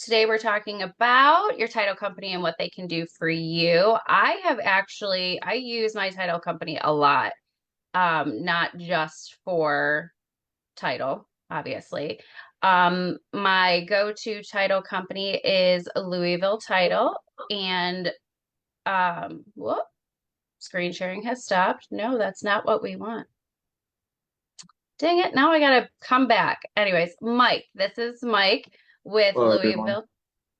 today we're talking about your title company and what they can do for you. I use my title company a lot, not just for title, obviously. My go-to title company is Louisville Title, and whoop, screen sharing has stopped. No, that's not what we want. Dang it, now I gotta come back. Anyways, Mike, this is Mike with Hello, everyone. Louisville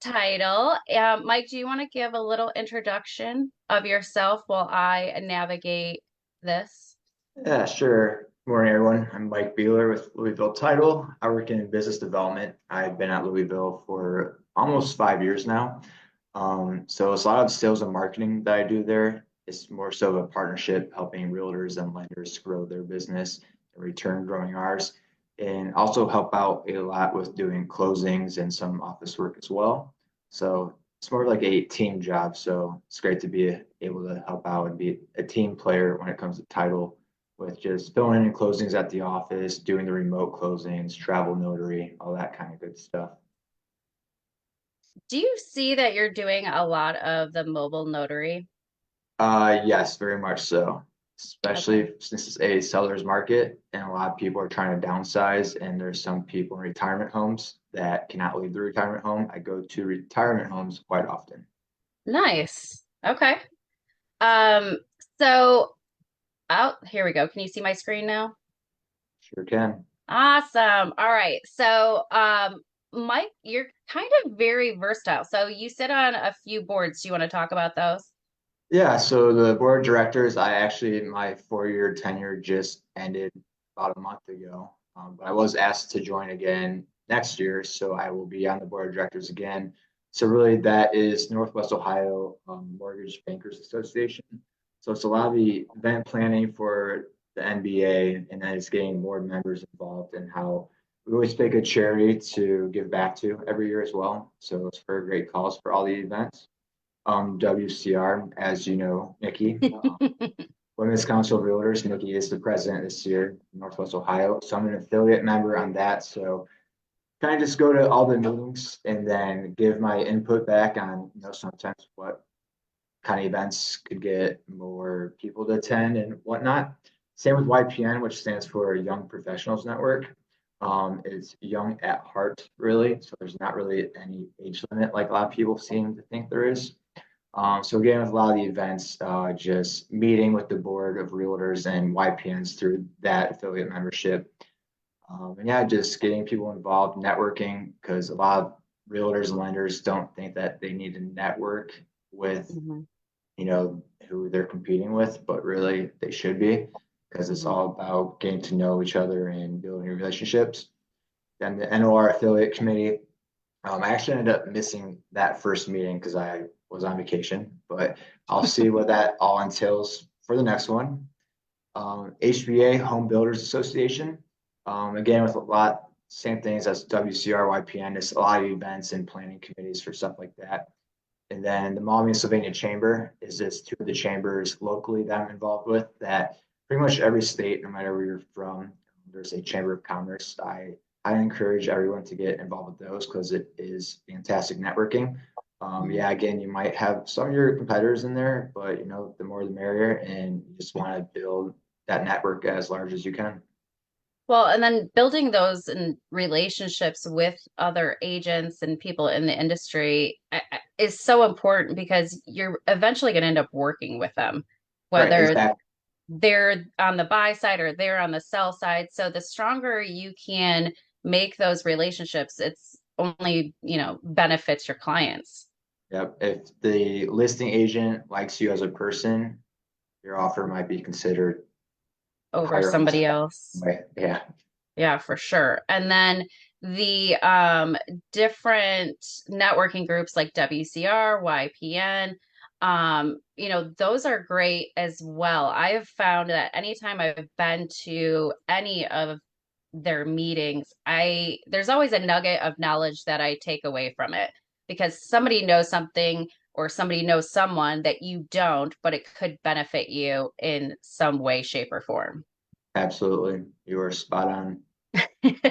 Title. Mike, do you want to give a little introduction of yourself while I navigate this? Yeah, sure. Morning, everyone. I'm Mike Beeler with Louisville Title. I work in business development. I've been at Louisville for almost 5 years now. So it's a lot of sales and marketing that I do there. It's more so of a partnership, helping realtors and lenders grow their business, in return growing ours, and also help out a lot with doing closings and some office work as well. So it's more like a team job. So it's great to be able to help out and be a team player when it comes to title with just filling in closings at the office, doing the remote closings, travel notary, all that kind of good stuff. Do you see that you're doing a lot of the mobile notary? Yes, very much so. Okay. Especially since it's a seller's market and a lot of people are trying to downsize, and there's some people in retirement homes that cannot leave the retirement home. I go to retirement homes quite often. Nice. Okay. Um, so oh, here we go. Can you see my screen now? Sure can. Awesome. All right. So, Mike, you're kind of very versatile. So you sit on a few boards. Do you want to talk about those? Yeah, so the board of directors, my 4 year tenure just ended about a month ago. But I was asked to join again next year, so I will be on the board of directors again. So really, that is Northwest Ohio Mortgage Bankers Association. So it's a lot of the event planning for the NBA, and then it's getting more members involved in how we always pick a charity to give back to every year as well. So it's for a great cause for all the events. WCR, as you know, Nikki, Women's Council of Realtors. Nikki is the president this year in Northwest Ohio. So I'm an affiliate member on that. So kind of just go to all the meetings and then give my input back on, sometimes what kind of events could get more people to attend and whatnot. Same with YPN, which stands for Young Professionals Network. It's young at heart, really. So there's not really any age limit like a lot of people seem to think there is. So again, with a lot of the events, just meeting with the board of realtors and YPNs through that affiliate membership. And yeah, just getting people involved, networking, because a lot of realtors and lenders don't think that they need to network with, Mhm, who they're competing with, but really they should be, because it's mhm. all about getting to know each other and building relationships. Then the NOR affiliate committee, I actually ended up missing that first meeting because I was on vacation, but I'll see what that all entails for the next one. HBA, Home Builders Association. Again, with a lot, same things as WCR, YPN, just a lot of events and planning committees for stuff like that. And then the Maumee, Sylvania Chamber is just two of the chambers locally that I'm involved with that pretty much every state, no matter where you're from, there's a Chamber of Commerce. I encourage everyone to get involved with those because it is fantastic networking. Mhm. Yeah, again, you might have some of your competitors in there, but the more the merrier, and you just want to build that network as large as you can. Well, and then building those and relationships with other agents and people in the industry is so important because you're eventually going to end up working with them, Right, whether exactly. they're on the buy side or they're on the sell side. So the stronger you can make those relationships, it's only, benefits your clients Yep. If the listing agent likes you as a person, your offer might be considered over higher on the somebody spectrum. else. Yeah, Yeah, for sure. And then the different networking groups like WCR, YPN, those are great as well. I have found that anytime I've been to any of their meetings, I there's always a nugget of knowledge that I take away from it because somebody knows something or somebody knows someone that you don't, but it could benefit you in some way, shape, or form. absolutely. You are spot on.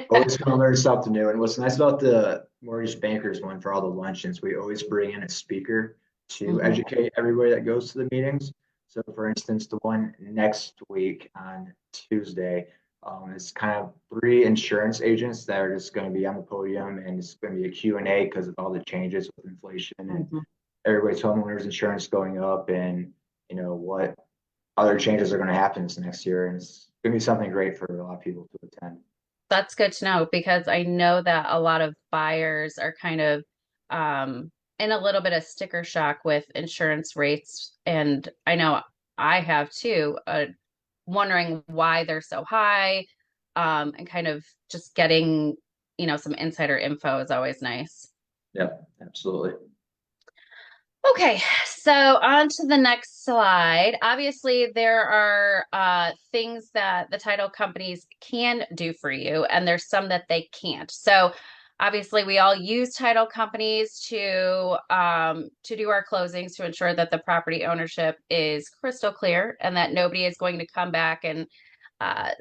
Always gonna learn something new. And what's nice about the mortgage bankers one for all the luncheons, we always bring in a speaker to Hmm. educate everybody that goes to the meetings. So for instance, the one next week on Tuesday, is kind of three insurance agents that are just going to be on the podium, and it's going to be a Q&A because of all the changes with inflation and Hmm. everybody's homeowners insurance going up, and what other changes are going to happen this next year. And it's going to be something great for a lot of people to attend. That's good to know because I know that a lot of buyers are kind of in a little bit of sticker shock with insurance rates. And I know I have too, wondering why they're so high, and kind of just getting, some insider info is always nice. Yep, absolutely. Okay, so on to the next slide. Obviously, there are things that the title companies can do for you, and there's some that they can't. So, obviously, we all use title companies to do our closings to ensure that the property ownership is crystal clear and that nobody is going to come back and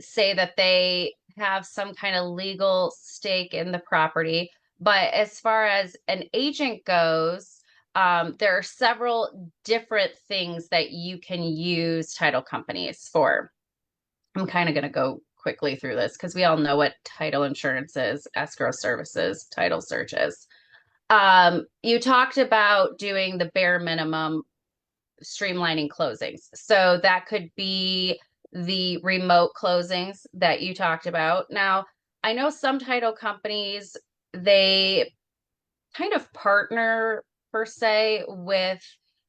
say that they have some kind of legal stake in the property. But as far as an agent goes, there are several different things that you can use title companies for. I'm kind of going to go quickly through this because we all know what title insurance is, escrow services, title searches. You talked about doing the bare minimum, streamlining closings. So that could be the remote closings that you talked about. Now, I know some title companies, they kind of partner per se with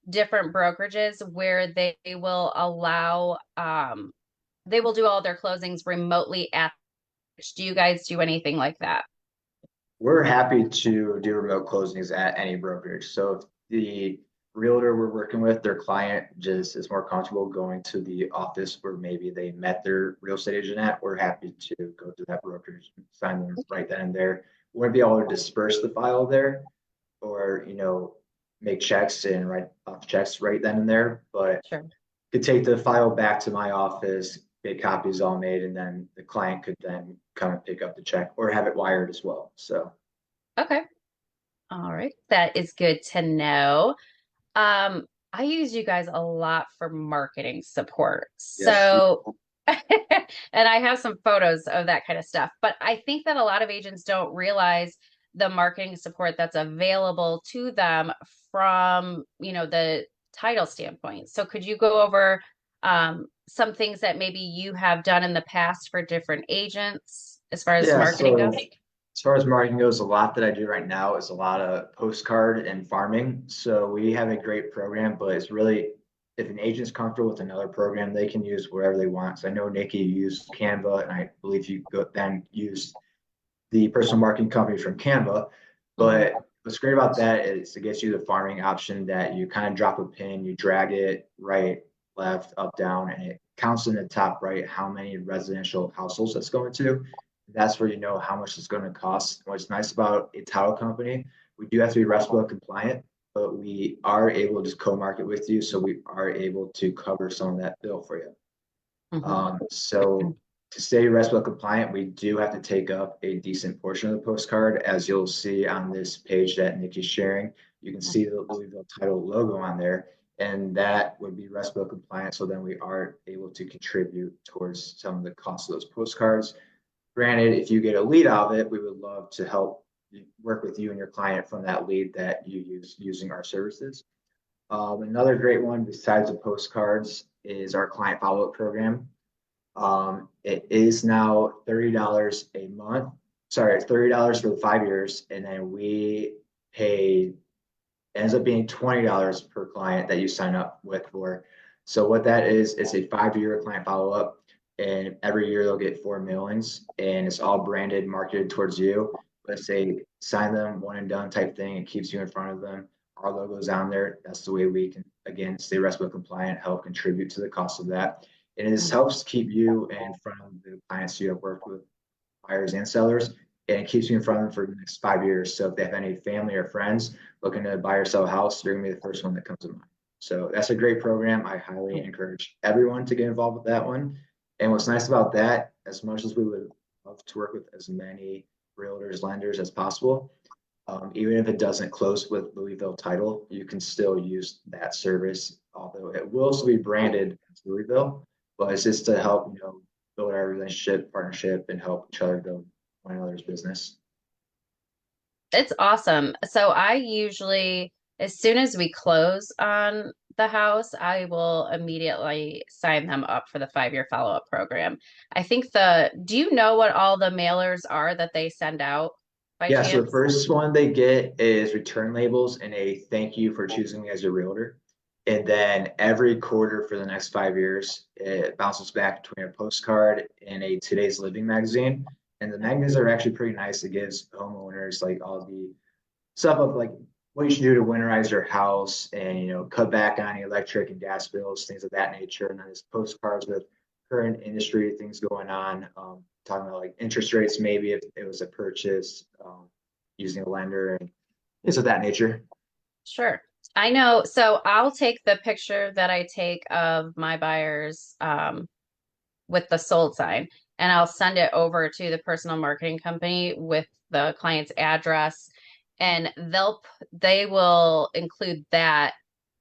different brokerages where they will allow they will do all their closings remotely at. Do you guys do anything like that? We're happy to do remote closings at any brokerage. So if the realtor we're working with, their client just is more comfortable going to the office where maybe they met their real estate agent at, we're happy to go to that brokerage and sign them right then and there. We wouldn't be able to disperse the file there or, make checks and write off checks right then and there, but Sure. could take the file back to my office, get copies all made, and then the client could then come and pick up the check or have it wired as well. So Okay. All right. That is good to know. Um, I use you guys a lot for marketing support. yes, So, and I have some photos of that kind of stuff, but I think that a lot of agents don't realize the marketing support that's available to them from, the title standpoint. So could you go over some things that maybe you have done in the past for different agents as far as yeah. marketing So goes? as far as marketing goes, a lot that I do right now is a lot of postcard and farming. So we have a great program, but it's really if an agent's comfortable with another program, they can use wherever they want. So I know Nikki used Canva, and I believe you go then used the personal marketing company from Canva. Mhm. But what's great about that is it gets you the farming option that you kind of drop a pin, you drag it right, left, up, down, and it counts in the top right how many residential households that's going to. That's where you know how much it's going to cost. What's nice about a title company, we do have to be RESPA compliant, but we are able to just co-market with you, so we are able to cover some of that bill for you. Mhm. So to stay RESPA compliant, we do have to take up a decent portion of the postcard. As you'll see on this page that Nikki's sharing, you can see the Louisville title logo on there, and that would be RESPA compliant. So then we are able to contribute towards some of the cost of those postcards. Granted, if you get a lead out of it, we would love to help work with you and your client from that lead that you use using our services. Another great one besides the postcards is our client follow-up program. It is now $30 a month. Sorry, $30 for the 5 years, and then we pay ends up being $20 per client that you sign up with for. So what that is a 5 year client follow up, and every year they'll get 4 mailings, and it's all branded, marketed towards you. Let's say sign them one and done type thing. It keeps you in front of them. Our logo's on there. That's the way we can again stay RESPA compliant, help contribute to the cost of that. And it just Mhm. helps keep you in front of the clients you have worked with, buyers and sellers, and it keeps you in front of them for the next 5 years. So if they have any family or friends looking to buy or sell a house, you're gonna be the first one that comes to mind. So that's a great program. I highly encourage everyone to get involved with that one. And what's nice about that, as much as we would love to work with as many realtors, lenders as possible. Even if it doesn't close with Louisville title, you can still use that service, although it will still be branded as Louisville, but it's just to help, build our relationship, partnership, and help each other build one another's business. It's awesome. So I usually, as soon as we close on the house, I will immediately sign them up for the 5-year follow-up program. Do you know what all the mailers are that they send out by Yeah, so the chance? first one they get is return labels and a thank you for choosing me as your realtor. And then every quarter for the next 5 years, it bounces back between a postcard and a Today's Living magazine. And the magazines are actually pretty nice. It gives homeowners like all the stuff of like what you should do to winterize your house and cut back on electric and gas bills, things of that nature. And then there's postcards with current industry things going on, talking about like interest rates, maybe if it was a purchase, using a lender and things of that nature. Sure. I know. So I'll take the picture that I take of my buyers with the sold sign, and I'll send it over to the personal marketing company with the client's address, and they will include that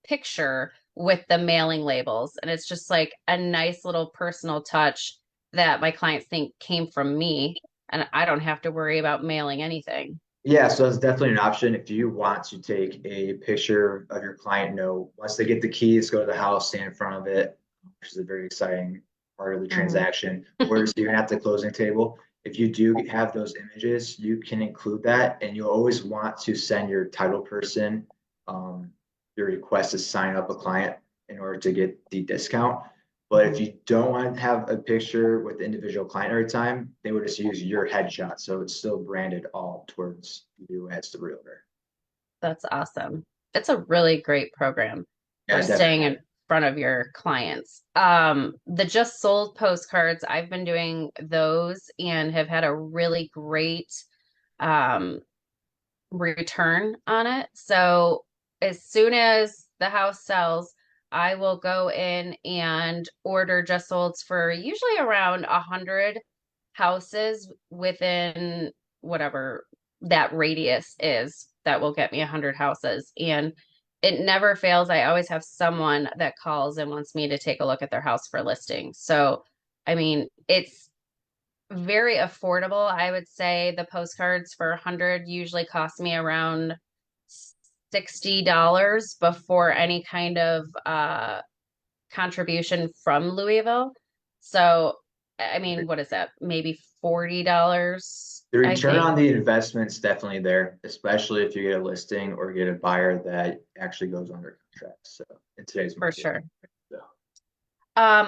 picture with the mailing labels. And it's just like a nice little personal touch that my clients think came from me, and I don't have to worry about mailing anything. Yeah, so it's definitely an option if you want to take a picture of your client. Once they get the keys, go to the house, stand in front of it, which is a very exciting part of the Mhm. transaction. Or even at the closing table, if you do have those images, you can include that, and you'll always want to send your title person um, your request to sign up a client in order to get the discount. But if Mhm. you don't want to have a picture with the individual client every time, they would just use your headshot. So it's still branded all towards you as the realtor. That's awesome. It's a really great program for Yeah, staying definitely. in front of your clients. The just sold postcards, I've been doing those and have had a really great um, return on it. So as soon as the house sells, I will go in and order just solds for usually around 100 houses within whatever that radius is that will get me 100 houses. And it never fails. I always have someone that calls and wants me to take a look at their house for listing. So, I mean, it's very affordable. I would say the postcards for 100 usually cost me around $60 before any kind of contribution from Louisville. So, I mean, what is that? Maybe $40, The I return think, on the investment's definitely there, especially if you get a listing or get a buyer that actually goes under contract. So in today's for market. sure. So.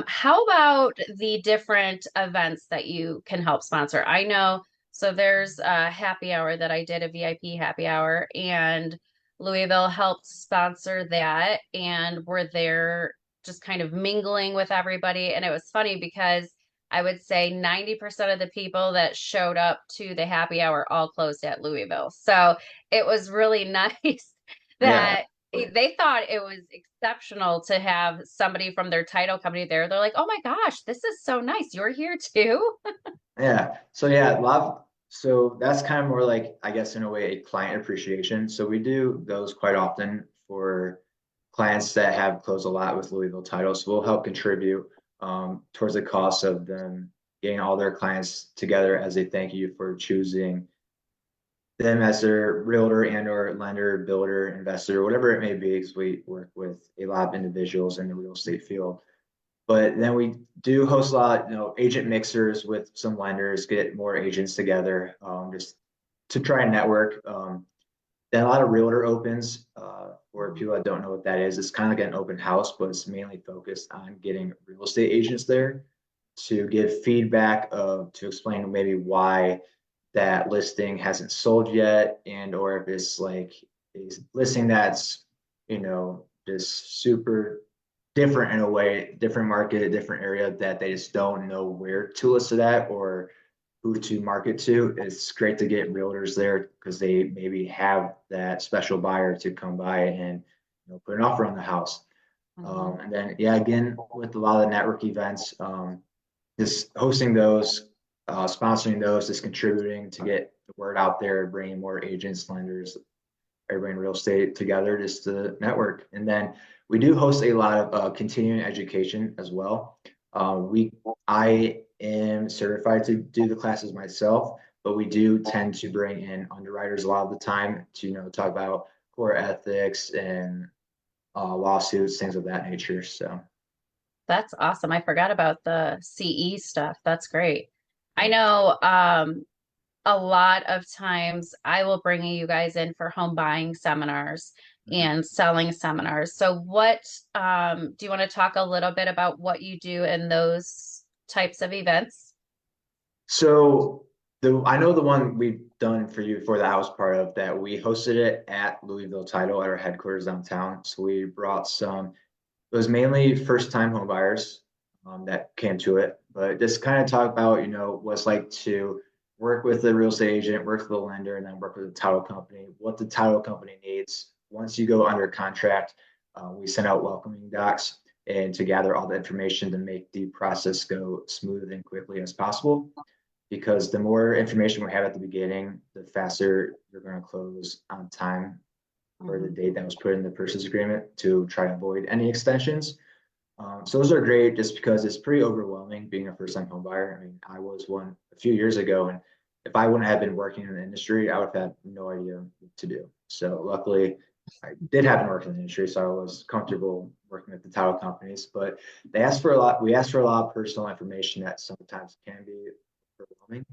How about the different events that you can help sponsor? I know, so there's a happy hour that I did, a VIP happy hour, and Louisville helped sponsor that, and we're there just kind of mingling with everybody. And it was funny because I would say 90% of the people that showed up to the happy hour all closed at Louisville. So it was really nice Yeah. that they thought it was exceptional to have somebody from their title company there. They're like, "Oh my gosh, this is so nice. You're here too." Yeah. So yeah, so that's kind of more like, I guess, in a way, a client appreciation. So we do those quite often for clients that have closed a lot with Louisville Title. So we'll help contribute towards the cost of them getting all their clients together as a thank you for choosing them as their realtor and or lender, builder, investor, whatever it may be, because we work with a lot of individuals in the real estate field. But then we do host a lot, agent mixers with some lenders, get more agents together, just to try and network. Then a lot of realtor opens, for people that don't know what that is. It's kind of like an open house, but it's mainly focused on getting real estate agents there to give feedback to explain maybe why that listing hasn't sold yet, and or if it's like a listing that's just super different in a way, different market, a different area that they just don't know where to list it at or who to market to. It's great to get realtors there because they maybe have that special buyer to come by and put an offer on the house. Mhm. And then yeah, again with a lot of the network events, just hosting those. sponsoring those, is contributing to get the word out there, bringing more agents, lenders, everybody in real estate together just to network. And then we do host a lot of continuing education as well. I am certified to do the classes myself, but we do tend to bring in underwriters a lot of the time to talk about core ethics and lawsuits, things of that nature. So That's awesome. I forgot about the CE stuff. That's great. I yeah. know a lot of times I will bring you guys in for home buying seminars Mhm. and selling seminars. So what do you want to talk a little bit about what you do in those types of events? So I know the one we've done for you for that I was part of, that we hosted it at Louisville Title at our headquarters downtown. So we brought some. It was mainly first-time home buyers that came to it, but just kind of talk about, what it's like to work with the real estate agent, work with the lender, and then work with the title company, what the title company needs. Once you go under contract, we send out welcoming docs and to gather all the information to make the process go smooth and quickly as possible. Because the more information we have at the beginning, the faster you're going to close on time for the Mhm. date that was put in the purchase agreement to try to avoid any extensions. So those are great just because it's pretty overwhelming being a first time home buyer. I mean, I was one a few years ago, and if I wouldn't have been working in the industry, I would have had no idea what to do. So luckily, I did have been working in the industry, so I was comfortable working with the title companies. But they asked for a lot. We asked for a lot of personal information that sometimes can be overwhelming.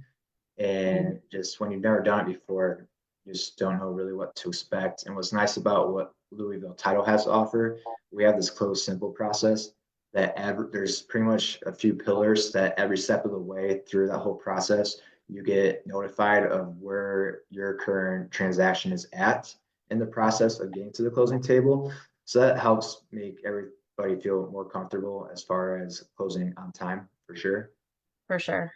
And just when you've never done it before, you just don't know really what to expect. And what's nice about what Louisville Title has to offer, we have this closed, simple process that there's pretty much a few pillars that every step of the way through that whole process, you get notified of where your current transaction is at in the process of getting to the closing table. So that helps make everybody feel more comfortable as far as closing on time for sure. For sure.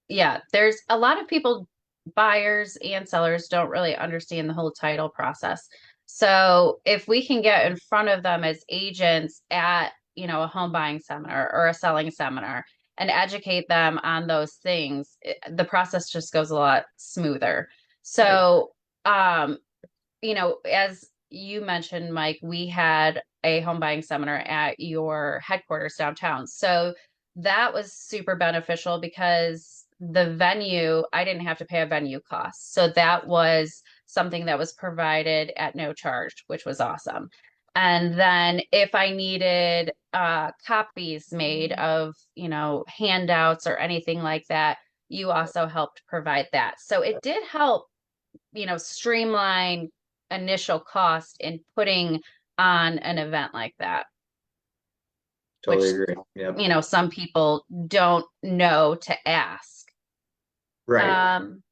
Yeah, there's a lot of people, buyers and sellers, don't really understand the whole title process. So if we can get in front of them as agents at, a home buying seminar or a selling seminar and educate them on those things, the process just goes a lot smoother. Right. So, as you mentioned, Mike, we had a home buying seminar at your headquarters downtown. So that was super beneficial because the venue, I didn't have to pay a venue cost. So that was something that was provided at no charge, which was awesome. And then if I needed copies made of, handouts or anything like that, you also helped provide that. So it did help, streamline initial cost in putting on an event like that, Totally which, agree. Yep. some people don't know to ask. Right. Um,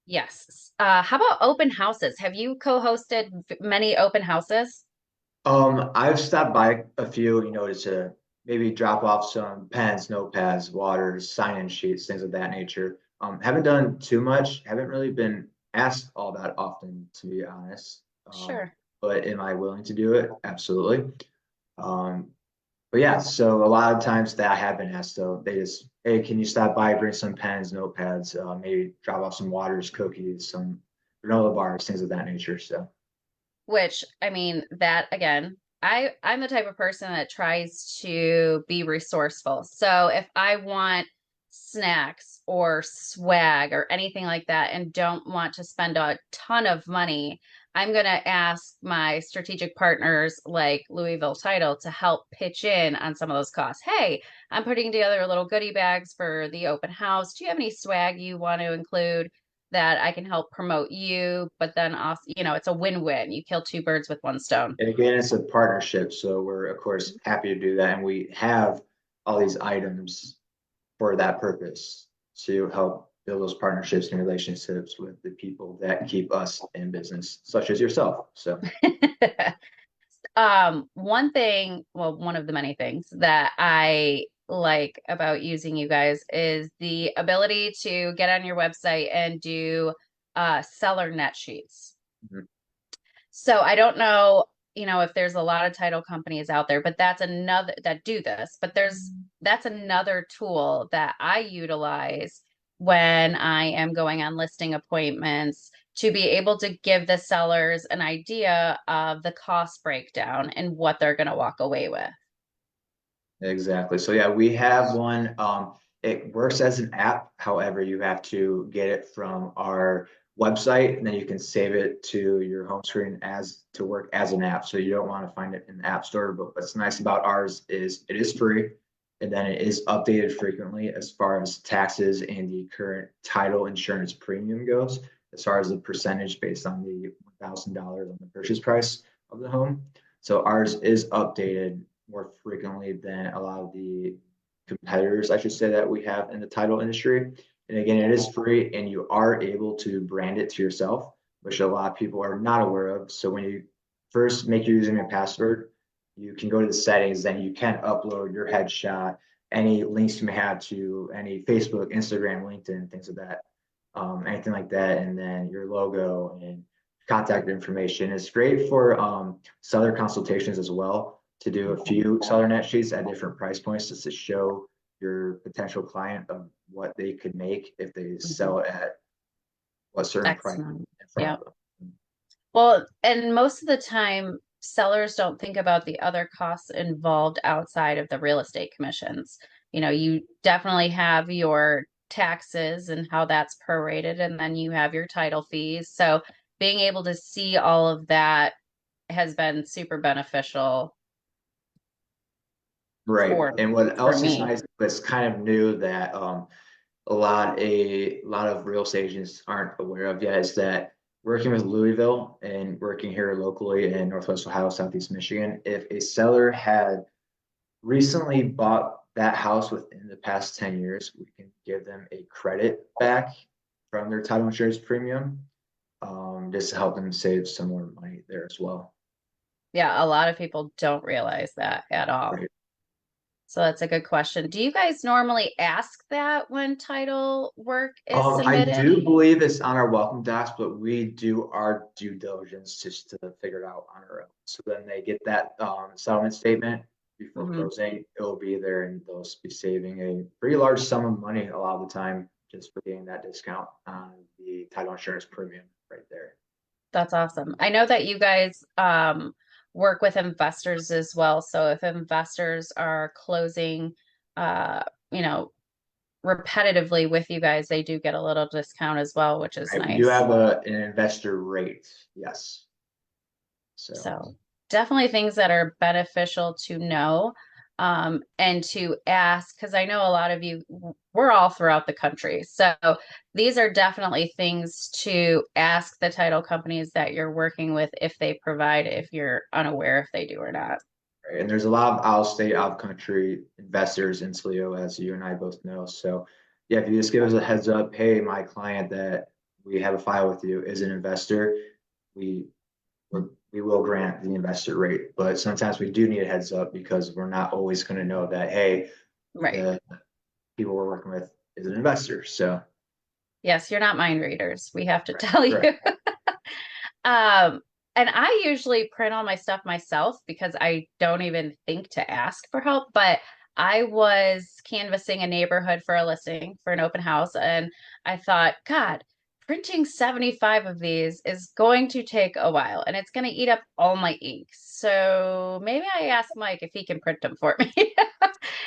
yes. How about open houses? Have you co-hosted many open houses? I've stopped by a few, to maybe drop off some pens, notepads, waters, sign-in sheets, things of that nature. Haven't done too much. Haven't really been asked all that often, to be honest. Sure. But am I willing to do it? Absolutely. Um, but yeah, so a lot of times that I have been asked, though, they just, hey, can you stop by, bring some pens, notepads, maybe drop off some waters, cookies, some granola bars, things of that nature. So Which, I mean, that again, I'm the type of person that tries to be resourceful. So if I want snacks or swag or anything like that and don't want to spend a ton of money, I'm going to ask my strategic partners like Louisville Title to help pitch in on some of those costs. Hey, I'm putting together little goodie bags for the open house. Do you have any swag you want to include? That I can help promote you, but then also, it's a win-win. You kill two birds with one stone. and again, it's a partnership, so we're of course happy to do that, and we have all these items for that purpose to help build those partnerships and relationships with the people that keep us in business, such as yourself. So, One thing, well, one of the many things that I like about using you guys is the ability to get on your website and do seller net sheets. mhm, So I don't know, if there's a lot of title companies out there, but that's another that do this, but that's another tool that I utilize when I am going on listing appointments to be able to give the sellers an idea of the cost breakdown and what they're going to walk away with. Exactly. So yeah, we have one. It works as an app. However, you have to get it from our website, and then you can save it to your home screen as to work as an app. So you don't want to find it in the App Store. But what's nice about ours is it is free, and then it is updated frequently as far as taxes and the current title insurance premium goes, as far as the percentage based on the $1,000 on the purchase price of the home. So ours is updated more frequently than a lot of the competitors, I should say, that we have in the title industry. And again, it is free and you are able to brand it to yourself, which a lot of people are not aware of. So when you first make your username and password, you can go to the settings, then you can upload your headshot, any links you may have to any Facebook, Instagram, LinkedIn, things of that, anything like that, and then your logo and contact information. It's great for seller consultations as well, to do a few seller net sheets at different price points just to show your potential client of what they could make if they Mhm. sell it at what certain price Excellent. in front Yeah. of them. Well, and most of the time, sellers don't think about the other costs involved outside of the real estate commissions. You definitely have your taxes and how that's prorated, and then you have your title fees. So being able to see all of that has been super beneficial Right. for And what for else is me. nice that's kind of new that a lot of real estate agents aren't aware of yet is that working with Louisville and working here locally in Northwest Ohio, Southeast Michigan, if a seller had recently bought that house within the past 10 years, we can give them a credit back from their title insurance premium, just to help them save some more money there as well. Yeah, a lot of people don't realize that at all. Right. So that's a good question. Do you guys normally ask that when title work is I submitted? do believe it's on our welcome docs, but we do our due diligence just to figure it out on our own. So then they get that settlement statement before Hmm. closing. It'll be there, and they'll be saving a pretty large sum of money a lot of the time just for getting that discount on the title insurance premium right there. That's awesome. I know that you guys work with investors as well. So if investors are closing, uh, you know, repetitively with you guys, they do get a little discount as well, which is Right. We do nice. have an investor rate. Yes. So. So definitely things that are beneficial to know and to ask, because I know a lot of you, we're all throughout the country. So these are definitely things to ask the title companies that you're working with if they provide, if you're unaware if they do or not. Right. And there's a lot of out of state, out of country investors in Toledo, as you and I both know. So, yeah, if you just give us a heads up, hey, my client that we have a file with you is an investor, we we will grant the investor rate. But sometimes we do need a heads up because we're not always going to know that, hey, Right. the people we're working with is an investor. So, Yes, you're not mind readers. We have to right, tell you. correct. Um, and I usually print all my stuff myself because I don't even think to ask for help. But I was canvassing a neighborhood for a listing for an open house, and I thought, God, printing 75 of these is going to take a while and it's going to eat up all my ink. So maybe I ask Mike if he can print them for me.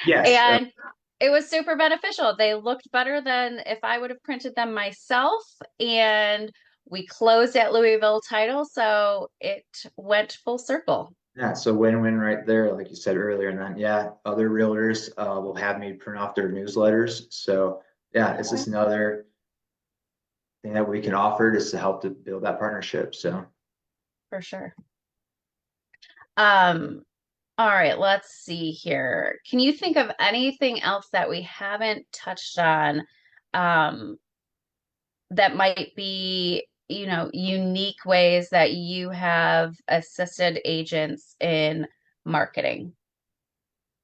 Yes. And it was super beneficial. They looked better than if I would have printed them myself. And we closed at Louisville Title, so it went full circle. Yeah, so win-win right there, like you said earlier. And then, yeah, other realtors will have me print off their newsletters. So, yeah, it's just another thing that we can offer just to help to build that partnership. So, For sure. Um, all right, let's see here. Can you think of anything else that we haven't touched on um, that might be, unique ways that you have assisted agents in marketing?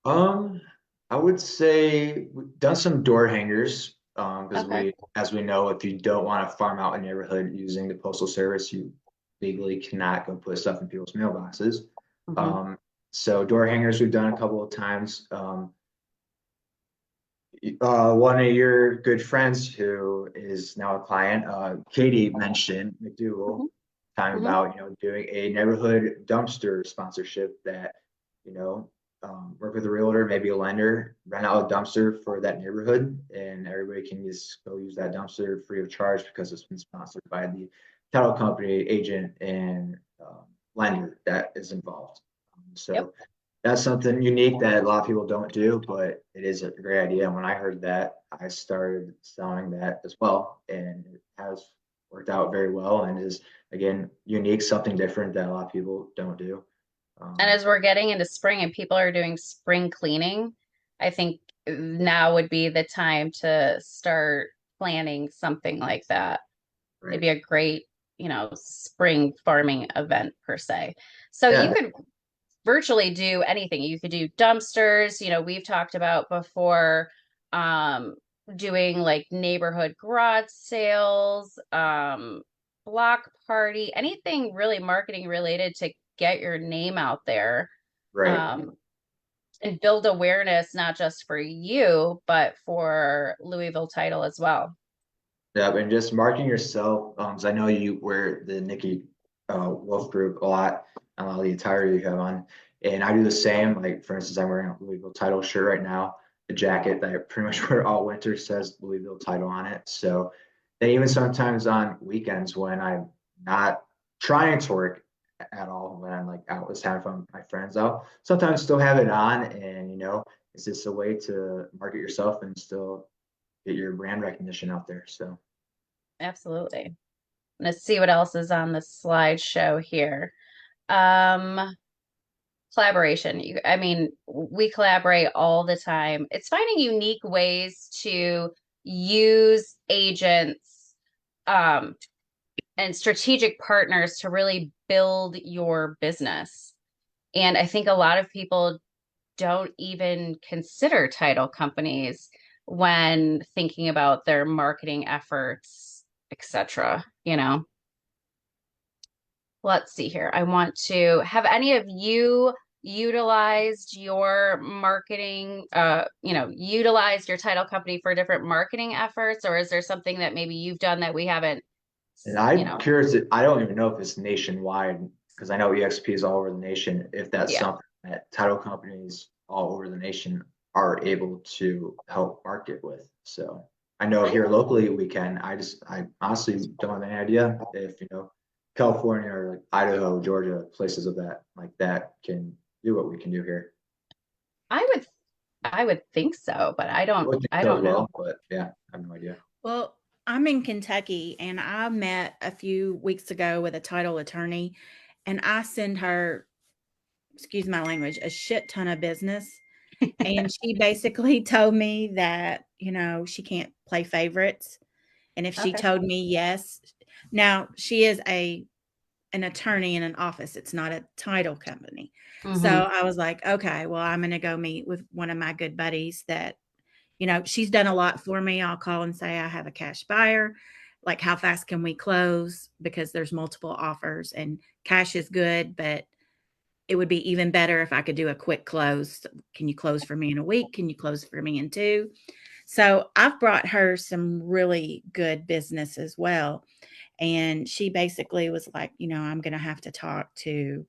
um, I would say we've done some door hangers, because Okay. as we know, if you don't want to farm out a neighborhood using the postal service, you legally cannot go put stuff in people's mailboxes. Hmm. Um, so door hangers we've done a couple of times. One of your good friends who is now a client, Katie mentioned McDougal, Mhm, time mhm. about, doing a neighborhood dumpster sponsorship that, you know, work with a realtor, maybe a lender, rent out a dumpster for that neighborhood, and everybody can just go use that dumpster free of charge because it's been sponsored by the title company, agent, and lender that is involved. Yep. So that's something unique that a lot of people don't do, but it is a great idea. And when I heard that, I started selling that as well, and it has worked out very well and is again unique, something different that a lot of people don't do. And Um, as we're getting into spring and people are doing spring cleaning, I think now would be the time to start planning something like that. It'd right. be a great, spring farming event per se. So you Yeah, could virtually do anything. You could do dumpsters, we've talked about before, um, doing like neighborhood garage sales, block party, anything really marketing related to get your name out there, right. um, and build awareness, not just for you, but for Louisville Title as well. Yeah, and just marketing yourself, 'cause I know you wear the Nikki Wolf group a lot, the attire you have on, and I do the same. Like for instance, I'm wearing a Louisville Title shirt right now, a jacket that I pretty much wear all winter says Louisville Title on it. So then even sometimes on weekends when I'm not trying to work at all, when I'm like out with having fun with my friends out, sometimes still have it on, and it's just a way to market yourself and still get your brand recognition out there. So. Absolutely. Let's see what else is on the slideshow here. Um, Collaboration. I mean, we collaborate all the time. It's finding unique ways to use agents, um, and strategic partners to really build your business. And I think a lot of people don't even consider title companies when thinking about their marketing efforts, etc. Let's see here. I want to have any of you utilized your marketing, utilized your title company for different marketing efforts, or is there something that maybe you've done that we haven't, And you I'm know, curious, I don't even know if it's nationwide, because I know EXP is all over the nation, if that's yeah. something that title companies all over the nation are able to help market with. So I know I here locally we can. I honestly don't have any idea if, California or like Idaho, Georgia, places of that like that can do what we can do here. I would I would think so, but I I don't would think I so as don't know. well, but yeah, I have no idea. Well, I'm in Kentucky and I met a few weeks ago with a title attorney and I send her, excuse my language, a shit ton of business. And she basically told me that, she can't play favorites. And if she Okay. told me yes, now she is an attorney in an office. It's not a title company. So Hmm. I was like, okay, well, I'm going to go meet with one of my good buddies that she's done a lot for me. I'll call and say, I have a cash buyer. Like, how fast can we close? Because there's multiple offers and cash is good, but it would be even better if I could do a quick close. Can you close for me in a week? Can you close for me in 2? So I've brought her some really good business as well. And she basically was like, I'm going to have to talk to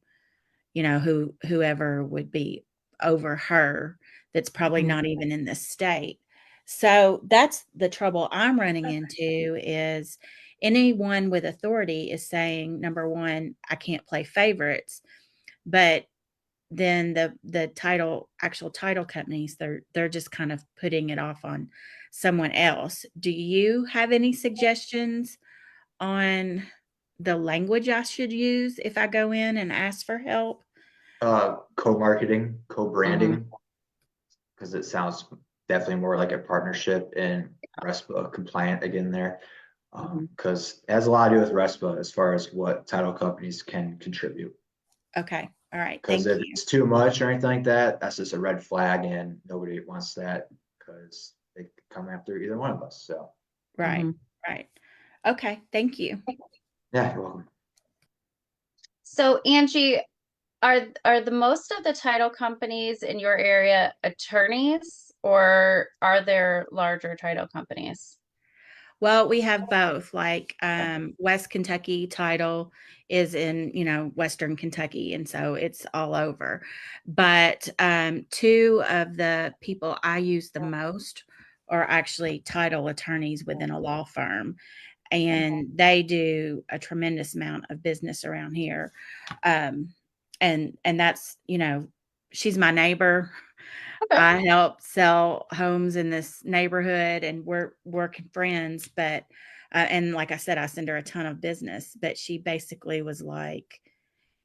whoever would be over her that's probably Hmm. not even in the state. So that's the trouble I'm running into is anyone with authority is saying, number one, I can't play favorites, but then the actual title companies, they're just kind of putting it off on someone else. Do you have any suggestions on the language I should use if I go in and ask for help? Co-marketing, Hmm. co-branding, because it sounds definitely more like a partnership and RESPA compliant again there. Hmm. Because it has a lot to do with RESPA as far as what title companies can contribute. Okay. All right. Because Thank if you. it's too much or anything like that, that's just a red flag, and nobody wants that because they could come after either one of us. So Right. Hmm. Right. Okay. Thank you. yeah, you're welcome. So Angie, are the most of the title companies in your area attorneys? or are there larger title companies? Well, we have both. Like West Kentucky Title is in, Western Kentucky, and so it's all over. But two of the people I use the most are actually title attorneys within a law firm, and they do a tremendous amount of business around here. Um, and that's, she's my neighbor. Okay. I help sell homes in this neighborhood, and we're working friends. But, and like I said, I send her a ton of business. But she basically was like,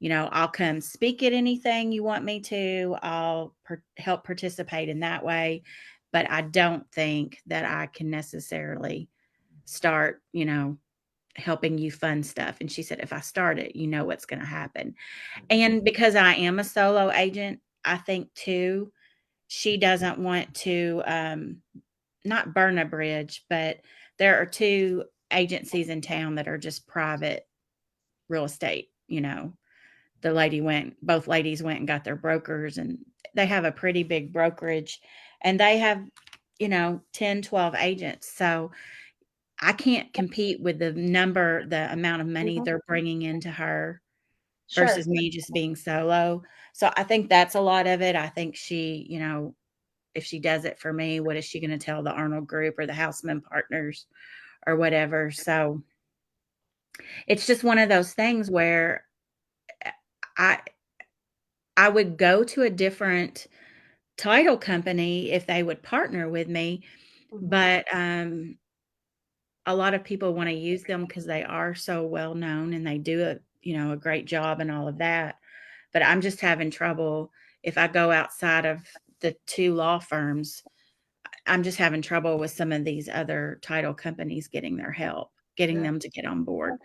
I'll come speak at anything you want me to. I'll help participate in that way. But I don't think that I can necessarily start, helping you fund stuff. And she said, if I start it, you know what's going to happen. And because I am a solo agent, I think too, she doesn't want to not burn a bridge, but there are two agencies in town that are just private real estate. Both ladies went and got their brokers, and they have a pretty big brokerage, and they have, 10, 12 agents. So I can't compete with the amount of money Mhm. they're bringing into her Sure. versus me just being solo. So I think that's a lot of it. I think she, if she does it for me, what is she going to tell the Arnold Group or the Houseman Partners or whatever? So it's just one of those things where I I would go to a different title company if they would partner with me, Mhm. but a lot of people want to use them because they are so well known and they do a great job and all of that. But I'm just having trouble if I go outside of the two law firms. I'm just having trouble with some of these other title companies getting their help, getting Yeah. them to get on board.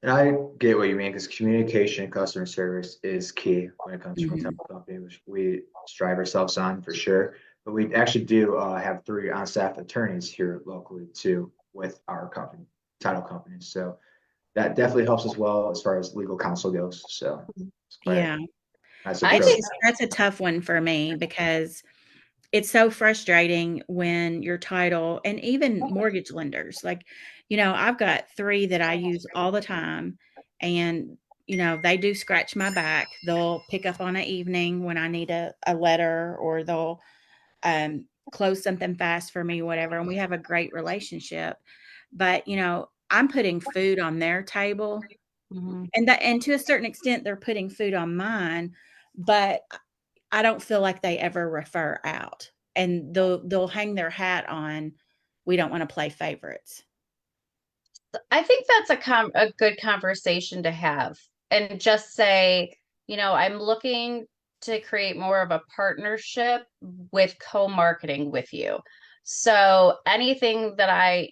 And I get what you mean because communication and customer service is key when it comes from a Mhm. title company, which we strive ourselves on for sure. But we actually do have three on-staff attorneys here locally too with our company, title companies. So that definitely helps as well as far as legal counsel goes. So it's quite a Yeah. nice I It's approach. think, just that's a tough one for me because it's so frustrating when your title and even mortgage lenders, like, I've got 3 that I use all the time, and, they do scratch my back. They'll pick up on an evening when I need a letter, or they'll, close something fast for me, whatever, and we have a great relationship. But, I'm putting food on their table, Mhm. and to a certain extent, they're putting food on mine, but I don't feel like they ever refer out, and they'll hang their hat on, "We don't wanna play favorites." I think that's a good conversation to have and just say, I'm looking to create more of a partnership with co-marketing with you. So anything that I,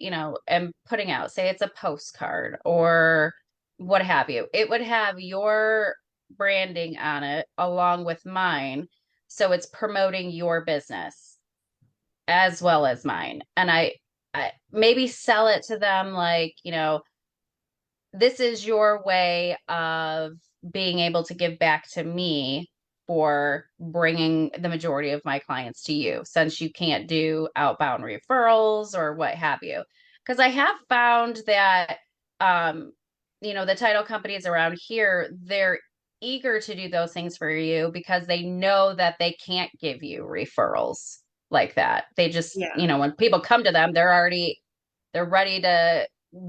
am putting out, say it's a postcard or what have you, it would have your branding on it along with mine. So it's promoting your business as well as mine. And I maybe sell it to them like, this is your way of being able to give back to me for bringing the majority of my clients to you since you can't do outbound referrals or what have you. Because I have found that, um, the title companies around here, they're eager to do those things for you because they know that they can't give you referrals like that. They just, Yeah. when people come to them, they're ready to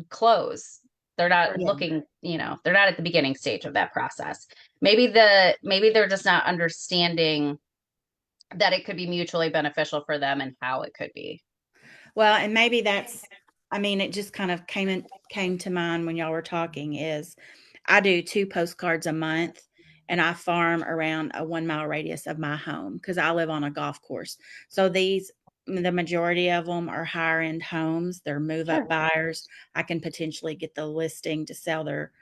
close. They're not Right. Yeah. looking, they're not at the beginning stage of that process. Maybe they're just not understanding that it could be mutually beneficial for them and how it could be. Well, and maybe it just kind of came to mind when y'all were talking is I do 2 postcards a month, and I farm around a 1-mile radius of my home because I live on a golf course. So the majority of them are higher end homes. They're move up Sure. buyers. I can potentially get the listing to sell their,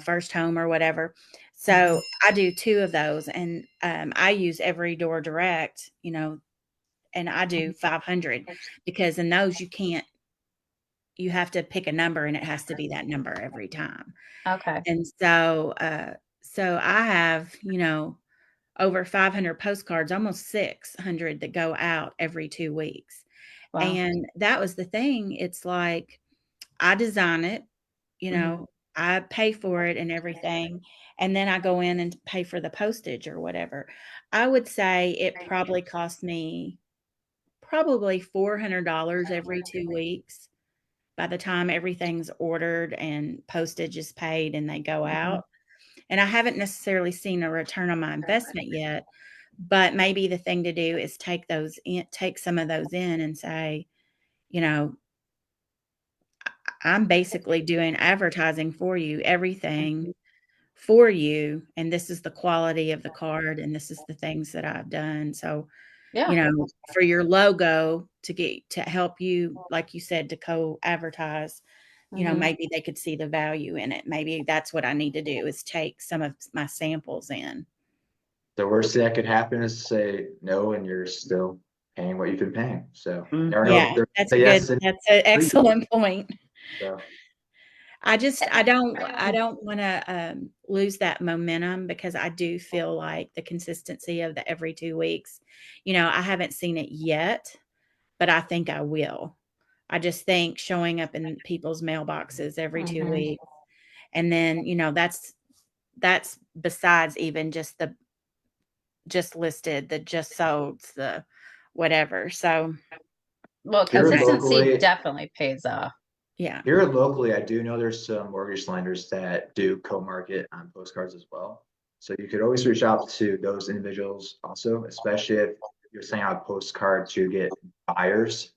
first home or whatever. So Mhm. I do 2 of those, and I use every door direct, and I do 500 because in those you have to pick a number, and it has to be that number every time. Okay. And so I have, over 500 postcards, almost 600 that go out every 2 weeks. Wow. And that was the thing. It's like I design it, you Hmm. know, I pay for it and everything, and then I go in and pay for the postage or whatever. I would say it probably cost me probably $400 every 2 weeks by the time everything's ordered and postage is paid and they go Hmm. out. And I haven't necessarily seen a return on my investment yet, but maybe the thing to do is take some of those in and say, you know, I'm basically doing advertising for you, everything for you, and this is the quality of the card and this is the things that I've done. So, Yeah. for your logo to help you, like you said, to co-advertise, Hmm. maybe they could see the value in it. Maybe that's what I need to do is take some of my samples in. The worst thing that could happen is to say no, and you're still paying what you've been paying. So you Mm. never know Yeah, if they're that's say yes and that's an free. excellent point. So I don't wanna, lose that momentum because I do feel like the consistency of the every 2 weeks, I haven't seen it yet, but I think I will. I just think showing up in people's mailboxes every 2 Hmm. weeks, and then, that's besides even just listed, the just solds, the whatever, so, Well, here okay. consistency locally, definitely pays off. Yeah. here locally, I do know there's some mortgage lenders that do co-market on postcards as well. So you could always reach out to those individuals also, especially if you're sending out a postcard to get buyers.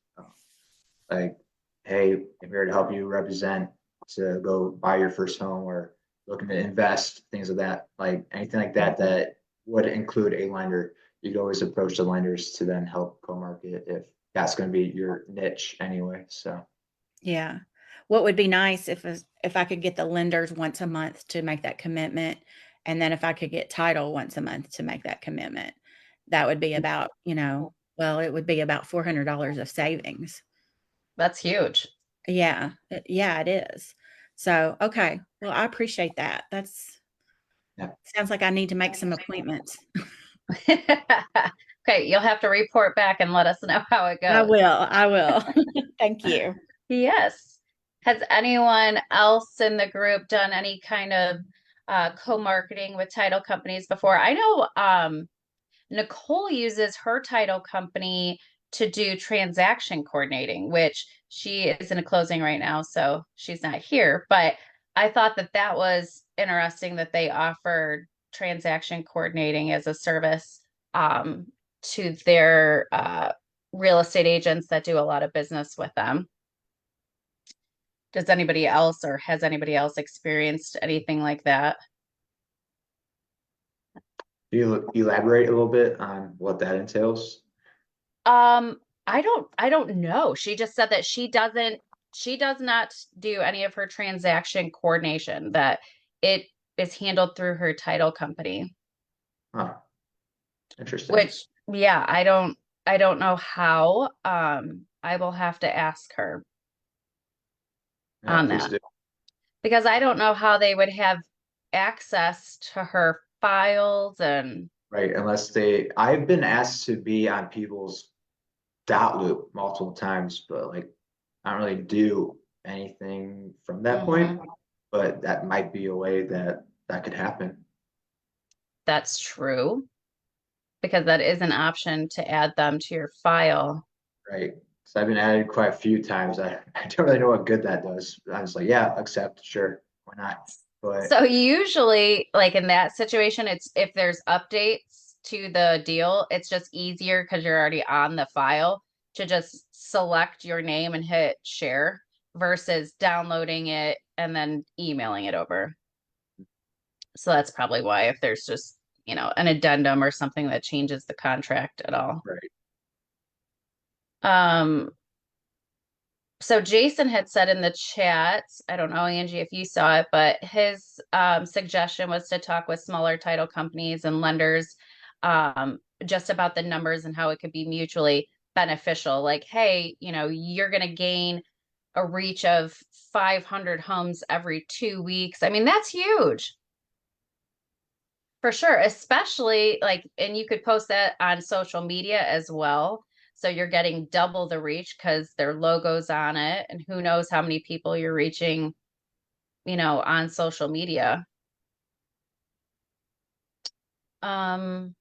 Like, hey, I'm here to help you represent to go buy your first home or looking to invest, things of that, like anything like that that would include a lender. You could always approach the lenders to then help co-market if that's going to be your niche anyway. So Yeah. What would be nice if I could get the lenders once a month to make that commitment, and then if I could get title once a month to make that commitment. That would be about, well, it would be about $400 of savings. That's huge. Yeah. Yeah, it is. So, okay. Well, I appreciate that. That's yeah, sounds like I need to make some appointments. Okay, you'll have to report back and let us know how it I goes. will. I will. Thank you. Yes. Has anyone else in the group done any kind of co-marketing with title companies before? I know Nicole uses her title company to do transaction coordinating, which she is in a closing right now, so she's not here. But I thought that that was interesting that they offered transaction coordinating as a service to their real estate agents that do a lot of business with them. Does anybody else or has anybody else experienced anything like that? do you elaborate a little bit on what that entails? Um, I don't know. She just said that she does not do any of her transaction coordination, that it is handled through her title company, Huh, interesting. which yeah, I don't know how. I will have to ask her Yeah, on please that do. because I don't know how they would have access to her files and Right, unless I've been asked to be on people's dot loop multiple times, but like I don't really do anything from that point. mhm, But that might be a way that that could happen. that's true because that is an option to add them to your file. Right. So I've been added quite a few times. I don't really know what good that does. I was like, yeah, accept, sure, why not? But So usually, like in that situation, it's if there's updates to the deal, it's just easier because you're already on the file to just select your name and hit share versus downloading it and then emailing it over. So that's probably why if there's just, an addendum or something that changes the contract at all. right. Um, So Jason had said in the chat, I don't know, Angie, if you saw it, but his suggestion was to talk with smaller title companies and lenders just about the numbers and how it could be mutually beneficial. Like, hey, you're going to gain a reach of 500 homes every 2 weeks. I mean, that's huge For sure, especially like, and you could post that on social media as well. So you're getting double the reach because their logo's on it, and who knows how many people you're reaching, on social media. Um,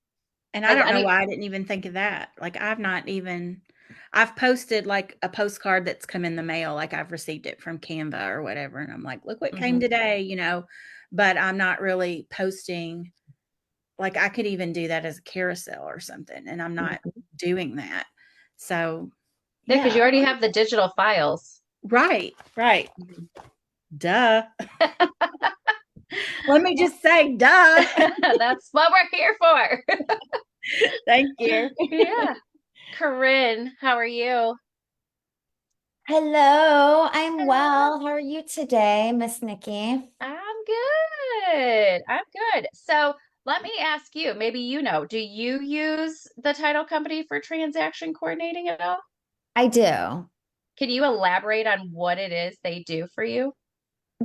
And I has don't know any, why I didn't even think of that. Like I've posted like a postcard that's come in the mail, like I've received it from Canva or whatever, and I'm like, look what came Mhm, today. But I'm not really posting. Like I could even do that as a carousel or something, and I'm not mhm. doing that. So Yeah, because yeah, you already have the digital files. right, right. Mhm. Duh. Let me just say, duh. That's what we're here for. Thank you. Yeah. Corinne, how are you? Hello, I'm Hello. well. How are you today, Miss Nikki? I'm good. I'm good. So let me ask you, maybe do you use the title company for transaction coordinating at all? I do. Can you elaborate on what it is they do for you?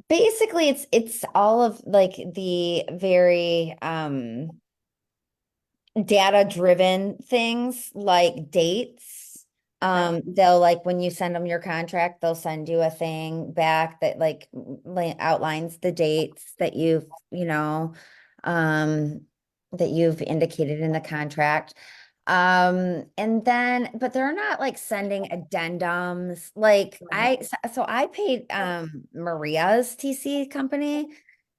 Basically, it's all of like the very data driven things like dates. Okay. They'll like when you send them your contract, they'll send you a thing back that like outlines the dates that um, that you've indicated in the contract. And then, but they're not like sending addendums. Like Right. so I paid Maria's TC company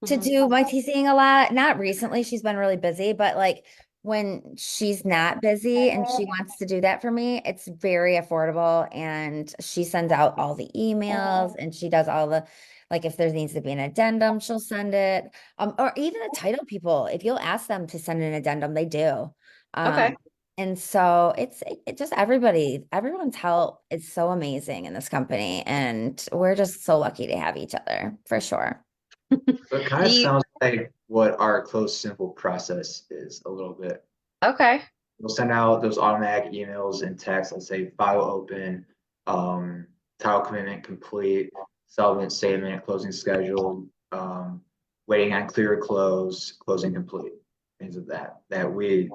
to Hmm. do my TCing a lot. Not recently, she's been really busy, but like when she's not busy and she wants to do that for me, it's very affordable. And she sends out all the emails and she does all the, like, if there needs to be an addendum, she'll send it. Or even the title people, if you'll ask them to send an addendum, they do. Okay. Um, and so it just everyone's help is so amazing in this company. And we're just so lucky to have each other for sure. So it kind Do of you, sounds like what our close, simple process is a little bit. okay. We'll send out those automatic emails and texts. Let's say file open, um, title commitment complete, settlement statement, closing scheduled, waiting on clear close, closing complete, things of that we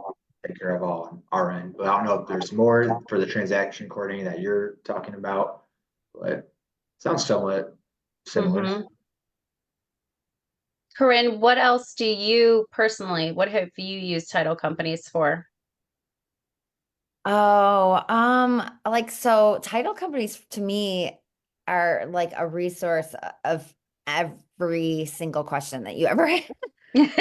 take care of all on our end. But I don't know if there's more for the transaction coordinating that you're talking about, but sounds somewhat similar. Hmm. Corinne, what else do you personally, what have you used title companies for? Oh, like so title companies to me are like a resource of every single question that you ever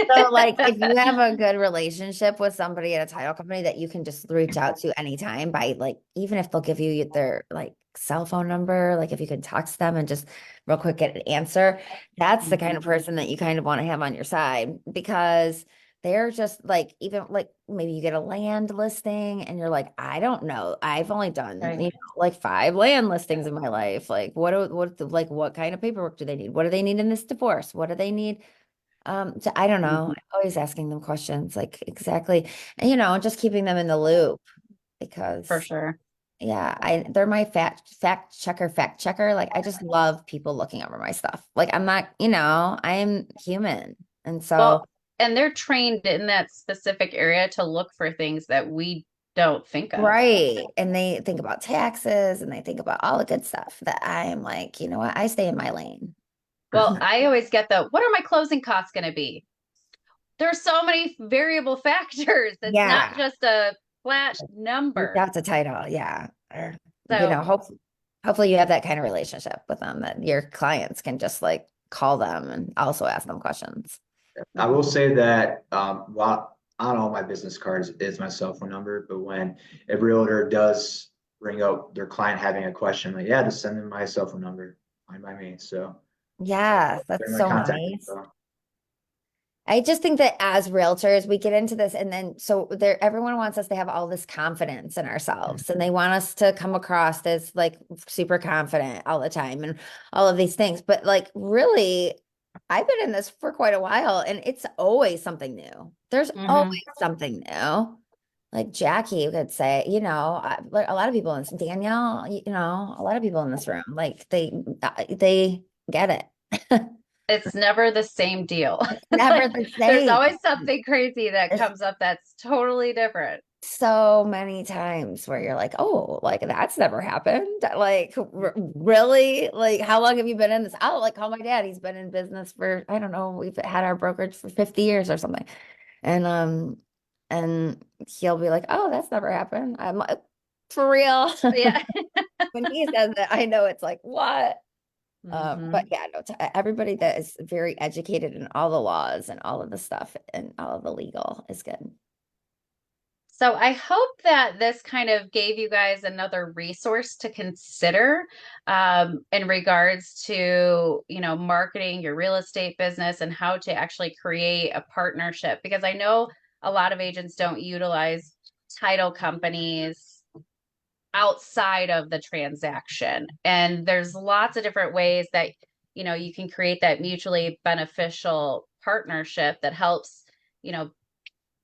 So, like, if you have a good relationship with somebody at a title company that you can just reach out to anytime by, like, even if they'll give you their like cell phone number, like if you can text them and just real quick get an answer, that's the kind of person that you kind of want to have on your side because they're just like, even like maybe you get a land listing and you're like, I don't know, I've only done, Right. like 5 land listings in my life. Like, like, what kind of paperwork do they need? What do they need in this divorce? What do they need? So I don't know. Mhm. I'm always asking them questions, like exactly, and just keeping them in the loop For because sure. yeah, they're my fact checker. Like I just love people looking over my stuff. Like I'm not, I'm human. And Well, so and they're trained in that specific area to look for things that we don't think of. right. And they think about taxes and they think about all the good stuff that I am like, you know what, I stay in my lane. Well, I always get what are my closing costs going to be? There's so many variable factors. It's not Yeah. just a flat Reach number. out to title. Yeah. Or, So, hopefully you have that kind of relationship with them that your clients can just like call them and also ask them questions. I will mhm. say that while on all my business cards is my cell phone number, but when a realtor does bring up their client having a question, like, yeah, just send them my cell phone number, fine by me. So Yes, they're that's my so contact nice. info. I just think that as realtors, we get into this and then so there everyone wants us to have all this confidence in ourselves and they want us to come across as like super confident all the time and all of these things. But like really, I've been in this for quite a while and it's always something new. There's always Mhm. something new. Like Jackie could say, like a lot of people in Danielle, a lot of people in this room, like they get it. It's never the same deal. Never Like, the there's same. always something crazy that There's comes up that's totally different. so many times where you're like, oh, like that's never happened. Like, really? Like, how long have you been in this? I'll like call my dad. He's been in business for, I don't know, we've had our brokerage for 50 years or something. And and he'll be like, oh, that's never happened. I'm like, for real. Yeah. When he says it, I know it's like, what? But Mhm. yeah, no, everybody that is very educated in all the laws and all of the stuff and all of the legal is good. So I hope that this kind of gave you guys another resource to consider in regards to, marketing your real estate business and how to actually create a partnership. Because I know a lot of agents don't utilize title companies outside of the transaction. And there's lots of different ways that, you can create that mutually beneficial partnership that helps, you know,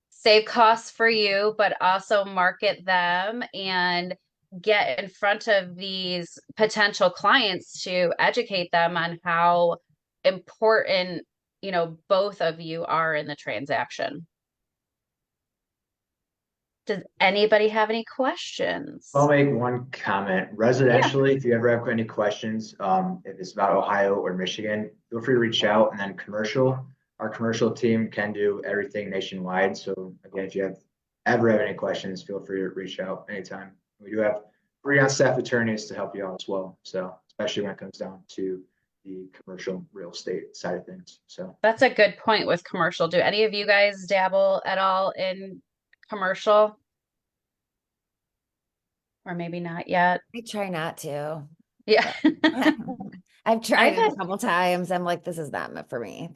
save costs for you, but also market them and get in front of these potential clients to educate them on how important, both of you are in the transaction. Does anybody have any I'll questions? make one comment. Yeah. Residentially, if you ever have any questions, if it's about Ohio or Michigan, feel free to reach out. And then commercial, our commercial team can do everything nationwide. So again, if you ever have any questions, feel free to reach out anytime. We do have free on staff attorneys to help you out as well. So especially when it comes down to the commercial real estate side of things. So That's a good point with commercial. Do any of you guys dabble at all in commercial? Or maybe not yet? I try not to. Yeah. But I've tried I've it had, a couple times. I'm like, this is not meant for me.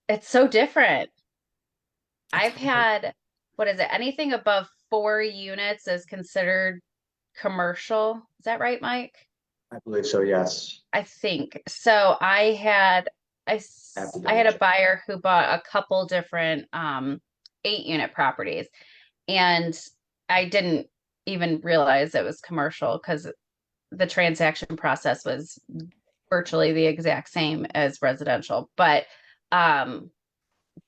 it's so different. It's I've hard. had, what is it? Anything above 4 units is considered commercial. Is that right, Mike? I believe so, yes. I think. So I have to I double had a check. buyer who bought a couple different 8 unit properties, and I didn't even realize it was commercial because the transaction process was virtually the exact same as residential. But um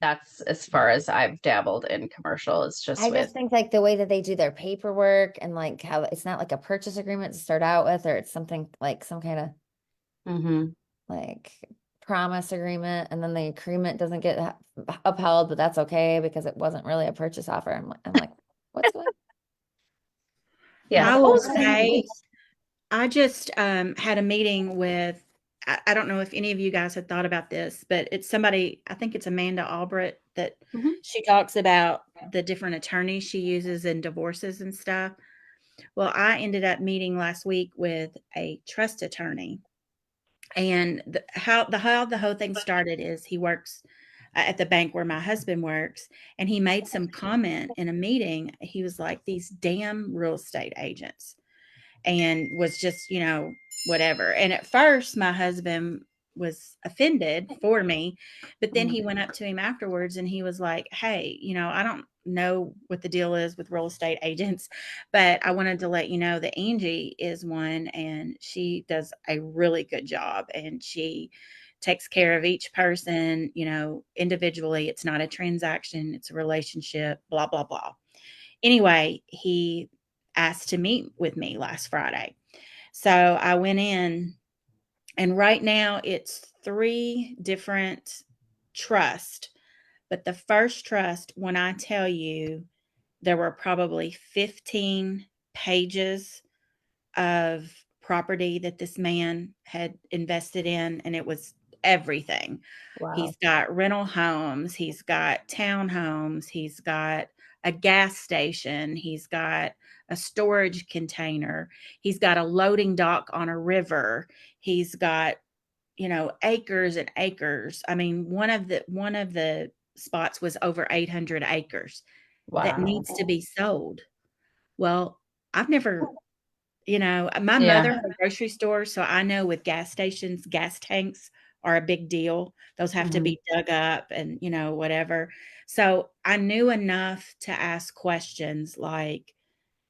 that's as far as I've dabbled in commercial. It's just I with just think like the way that they do their paperwork and like how it's not like a purchase agreement to start out with, or it's something like some kind of Mhm. like promise agreement, and then the agreement doesn't get upheld, but that's okay because it wasn't really a purchase offer. I'm like, what's going Yeah, I the will whole say, I just had a meeting with, I don't know if any of you guys had thought about this, but it's somebody, I think it's Amanda Albrecht, that Mhm. she talks about the different attorneys she uses in divorces and stuff. Well, I ended up meeting last week with a trust attorney. And how the whole thing started is he works at the bank where my husband works, and he made some comment in a meeting. He was like, these damn real estate agents, and was just, whatever. And at first, my husband was offended for me, but then he went up to him afterwards and he was like, hey, I don't know what the deal is with real estate agents, but I wanted to let you know that Angie is one and she does a really good job and she takes care of each person, individually. It's not a transaction, it's a relationship, blah, blah, blah. Anyway, he asked to meet with me last Friday. So I went in, and right now it's 3 different trusts. But the first trust, when I tell you, there were probably 15 pages of property that this man had invested in, and it was everything. wow. He's got rental homes, he's got townhomes, he's got a gas station, he's got a storage container, he's got a loading dock on a river, he's got, acres and acres. I mean, one of the spots was over 800 acres that Wow. needs to be sold. Well, I've never, my mother Yeah. had a grocery store, so I know with gas stations, gas tanks are a big deal. Those have to Mhm. be dug up and, whatever. So I knew enough to ask questions like,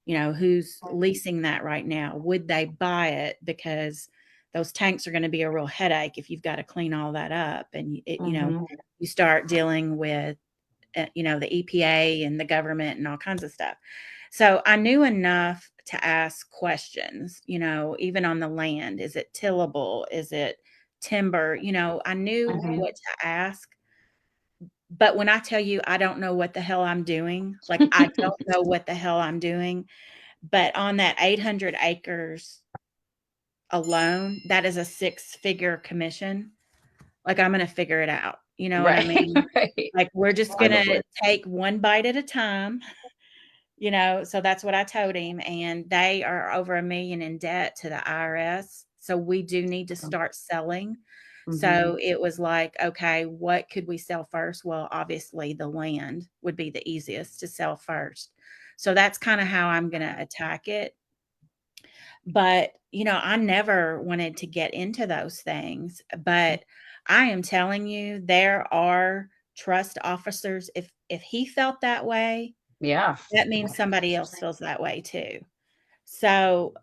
who's leasing that right now? Would they buy it? Because those tanks are going to be a real headache if you've got to clean all that up. And, Mhm. you start dealing with, the EPA and the government and all kinds of stuff. So I knew enough to ask questions, even on the land. Is it tillable? Is it timber? I knew Mhm. what to ask. But when I tell you I don't know what the hell I'm doing, like I don't know what the hell I'm doing, but on that 800 acres alone, that is a six-figure commission. Like I'm going to figure it out. You know what I Right. mean? Right. Like we're just I going know to it. take one bite at a time, so that's what I told him. And they are over 1 million in debt to the IRS. So we do need to start selling. Mhm. So it was like, okay, what could we sell first? Well, obviously the land would be the easiest to sell first. So that's kind of how I'm going to attack it. But, I never wanted to get into those things. But I am telling you, there are trust officers. If he felt that way, Yeah. that means somebody else feels that way too. So,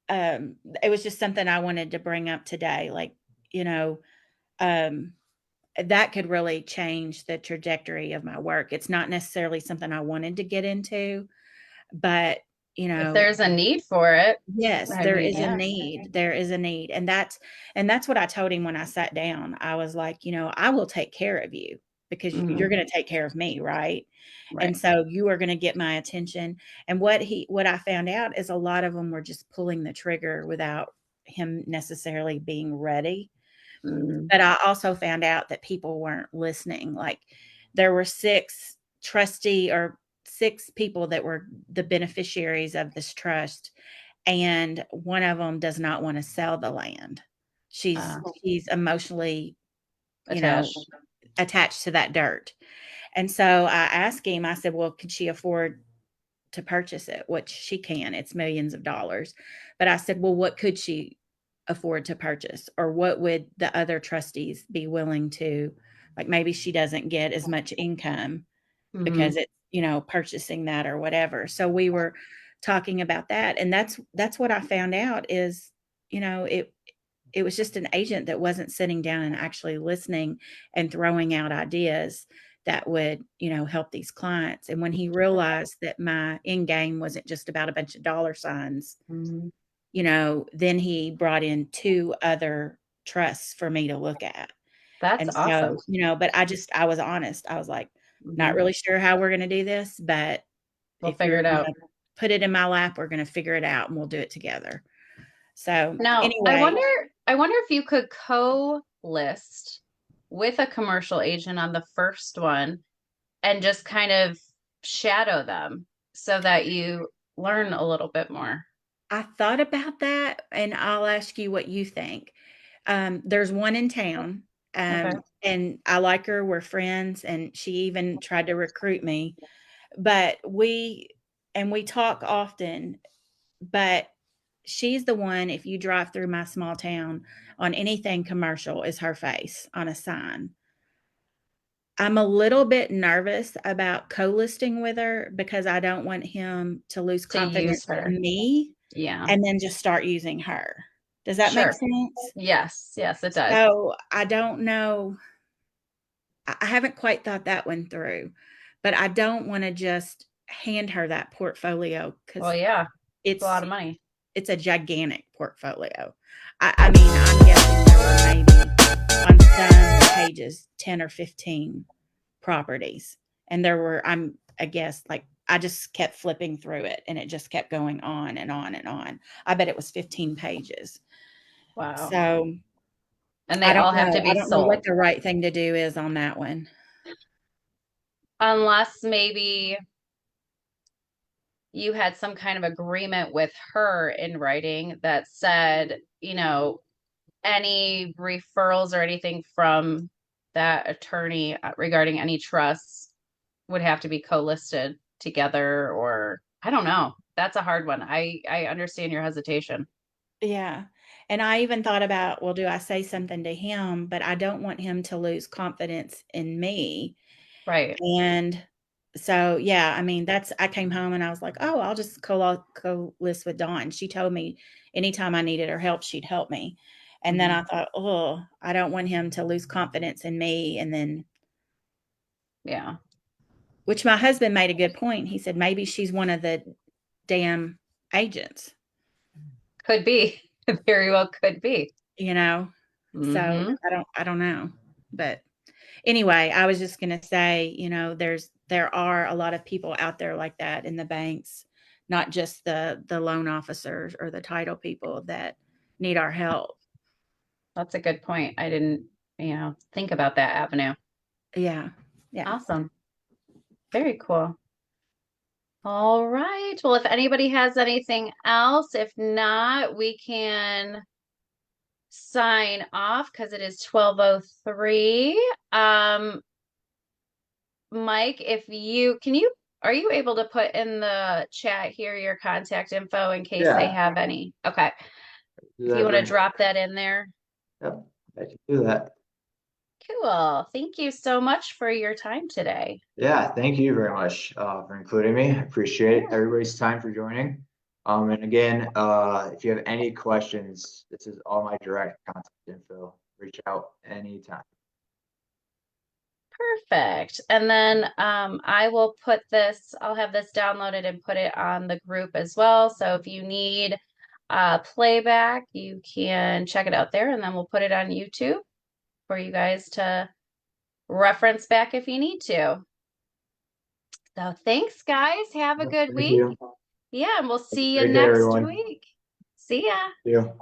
it was just something I wanted to bring up today. Like, you know, um, that could really change the trajectory of my work. It's not necessarily something I wanted to get into, but, If there's a need for it, yes, I there mean, is a yeah. need. There is a need. And that's what I told him when I sat down. I was like, I will take care of you because you're Mhm. going to take care of me, right? And Right. so you are going to get my attention. And what I found out is a lot of them were just pulling the trigger without him necessarily being ready. Mhm. But I also found out that people weren't listening. Like there were six people that were the beneficiaries of this trust, and one of them does not want to sell the land. She's Uh, she's emotionally, you know, Attached. attached to that dirt. And so I asked him, I said, well, could she afford to purchase it? Which she can. It's millions of dollars. But I said, well, what could she afford to purchase? Or what would the other trustees be willing to, like maybe she doesn't get as much income Mhm. because it's, purchasing that or whatever. So we were talking about that. And that's what I found out is, it was just an agent that wasn't sitting down and actually listening and throwing out ideas that would, help these clients. And when he realized that my end game wasn't just about a bunch of dollar signs, Mhm. then he brought in two other trusts for me to look at. That's And awesome. so, but I was honest. I was like, not Mhm. really sure how we're going to do this, but We'll if figure you're it going out. to put it in my lap, we're going to figure it out and we'll do it together. So Now, anyway, I wonder if you could co-list with a commercial agent on the first one and just kind of shadow them so that you learn a little bit more. I thought about that, and I'll ask you what you think. There's one in town, Okay. and I like her. We're friends, and she even tried to recruit me. But we talk often. But she's the one. If you drive through my small town on anything commercial, is her face on a sign. I'm a little bit nervous about co-listing with her because I don't want him to lose To use confidence her. in me Yeah. and then just start using her. Does that make Sure. sense? Yes. Yes, it does. So I don't know. I haven't quite thought that one through, but I don't want to just hand her that portfolio Well, because yeah, it's a it's lot of money. it's a gigantic portfolio. I mean, I'm guessing there were maybe on some pages 10 or 15 properties. And there were, I guess, like I just kept flipping through it and it just kept going on and on and on. I bet it was 15 pages. Wow. So And I they don't all have to know. I be don't know what sold. the right thing to do is on that one. Unless maybe you had some kind of agreement with her in writing that said, any referrals or anything from that attorney regarding any trusts would have to be co-listed together, or I don't know. That's a hard one. I understand your hesitation. Yeah. And I even thought about, well, do I say something to him? But I don't want him to lose confidence in me. Right. And So yeah, I mean, I came home and I was like, oh, I'll just co-list with Dawn. She told me anytime I needed her help, she'd help me. And then I thought, oh, I don't want him to lose confidence in me. And then, Yeah. which my husband made a good point. He said, maybe she's one of the damn agents, Could be. Very well could be. you know? So Hmm. I don't know. But anyway, I was just going to say, there are a lot of people out there like that in the banks, not just the loan officers or the title people that need our help. That's a good point. I didn't, think about that avenue. Yeah. Yeah. Awesome. Very cool. All right. Well, if anybody has anything else, if not, we can sign off because it is 12:03. Mike, are you able to put in the chat here your contact info in case they Yeah, have any? Okay. do If you that want to right. drop that in there. Yep, I can do that. Cool. Thank you so much for your time today. Yeah, thank you very much for including me. I appreciate Yeah. everybody's time for joining. And again, if you have any questions, this is all my direct contact info. Reach out anytime. Perfect. And then I'll have this downloaded and put it on the group as well. So if you need playback, you can check it out there and then we'll put it on YouTube for you guys to reference back if you need to. So thanks, guys. Have a Yep, good thank week. you. Yeah, and we'll Have a see you great day, next everyone. week. See ya. See you.